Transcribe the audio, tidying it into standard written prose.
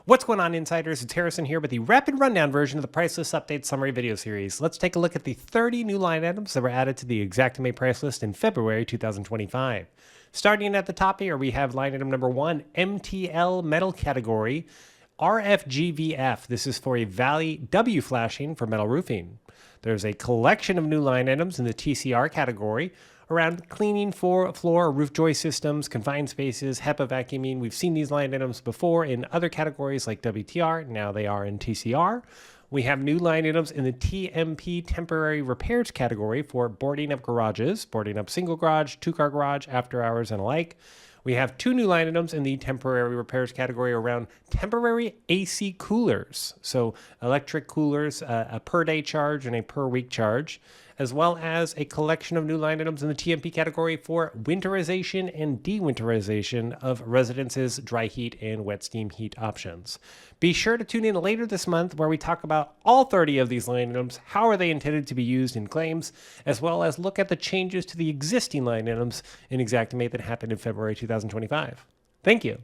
What's going on, insiders? It's Harrison here with the rapid rundown version of the price list update summary video series. Let's take a look at the 30 new line items that were added to the Xactimate price list in February 2025. Starting at the top here, we have line item number 1, MTL metal category, RFGVF. This is for a Valley W flashing for metal roofing. There's a collection of new line items in the TCR category around cleaning for floor or roof joist systems, confined spaces, HEPA vacuuming. We've seen these line items before in other categories like WTR. Now they are in TCR. We have new line items in the TMP temporary repairs category for boarding up garages, boarding up single garage, two-car garage, after hours, and alike. We have 2 new line items in the temporary repairs category around temporary AC coolers. So electric coolers, a per day charge and a per week charge, as well as a collection of new line items in the TMP category for winterization and dewinterization of residences, dry heat, and wet steam heat options. Be sure to tune in later this month where we talk about all 30 of these line items, how are they intended to be used in claims, as well as look at the changes to the existing line items in Xactimate that happened in February 2025. Thank you.